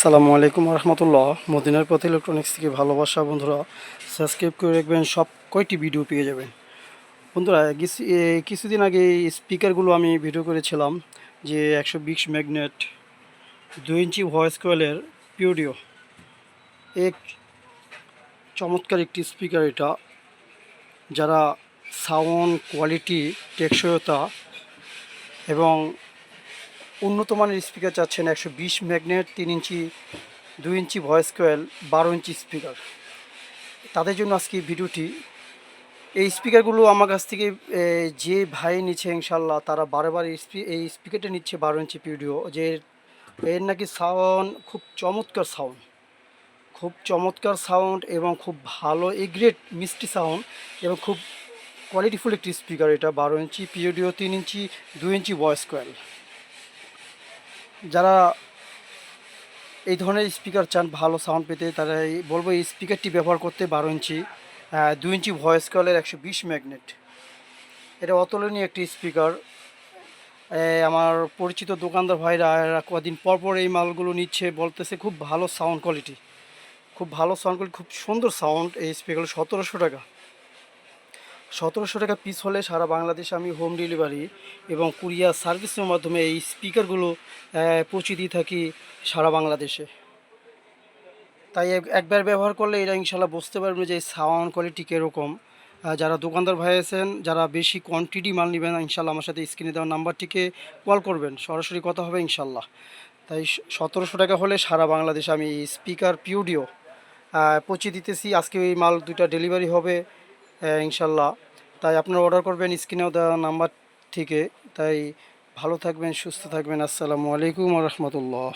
আসসালামু আলাইকুম রহমতুল্লাহ। মদিনার পথ ইলেকট্রনিক্স থেকে ভালোবাসা বন্ধুরা, সাবস্ক্রাইব করে রাখবেন, সব কয়টি ভিডিও পেয়ে যাবেন। বন্ধুরা, কিছুদিন আগে এই স্পিকারগুলো আমি ভিডিও করেছিলাম যে 120 ম্যাগনেট 2 ইঞ্চি ভয়েস কয়েলের পিওডিও, এক চমৎকার একটি স্পিকার। এটা যারা সাউন্ড কোয়ালিটি, টেকসইতা এবং উন্নত মানের স্পিকার চাচ্ছেন, 120 ম্যাগনেট 3 ইঞ্চি 2 inch voice coil 12 inch speaker, তাদের জন্য আজকে ভিডিওটি। এই স্পিকারগুলো আমার কাছ থেকে যে ভাই নিচ্ছে ইনশাল্লাহ, তারা বারে বারে এই স্পিকারটা নিচ্ছে 12 ইঞ্চি পিডিও, যে এর নাকি সাউন্ড খুব চমৎকার সাউন্ড, খুব চমৎকার সাউন্ড এবং খুব ভালো গ্রেট মিষ্টি সাউন্ড এবং খুব কোয়ালিটিফুল একটি স্পিকার। এটা 12 ইঞ্চি পিডিও, 3 ইঞ্চি 2 ইঞ্চি ভয়েস কয়েল। যারা এই ধরনের স্পিকার চান ভালো সাউন্ড পেতে, তারা বলবো এই স্পিকারটি ব্যবহার করতে। 12 ইঞ্চি 2 ইঞ্চি ভয়েস কয়েলের 120 ম্যাগনেট, এটা অতুলনীয় একটি স্পিকার। আমার পরিচিত দোকানদার ভাইরা এরা কদিন পর পর এই মালগুলো নিচ্ছে, বলতেছে খুব ভালো সাউন্ড কোয়ালিটি, খুব ভালো সাউন্ড কোয়ালিটি, খুব সুন্দর সাউন্ড। এই স্পিকার 1700 টাকা, 1700 টাকা পিস হলে সারা বাংলাদেশে আমি হোম ডেলিভারি এবং কুরিয়ার সার্ভিসের মাধ্যমে এই স্পিকারগুলো পৌঁছে দিয়ে থাকি সারা বাংলাদেশে। তাই একবার ব্যবহার করলে এটা ইনশাল্লাহ বুঝতে পারবেন যে সাউন্ড কোয়ালিটি কীরকম। যারা দোকানদার ভাই আছেন, যারা বেশি কোয়ান্টিটি মাল নেবেন, ইনশাল্লাহ আমার সাথে স্ক্রিনে দেওয়া নাম্বারটিকে কল করবেন, সরাসরি কথা হবে ইনশাল্লাহ। তাই 1700 টাকা হলে সারা বাংলাদেশে আমি স্পিকার পিওডিও পৌঁছে দিতেছি। আজকে এই মাল দুইটা ডেলিভারি হবে ইনশাল্লাহ। তাই আপনারা অর্ডার করবেন স্ক্রিনেও দেওয়া নাম্বার থেকে। তাই ভালো থাকবেন, সুস্থ থাকবেন। আসসালামু আলাইকুম রহমতুল্লাহ।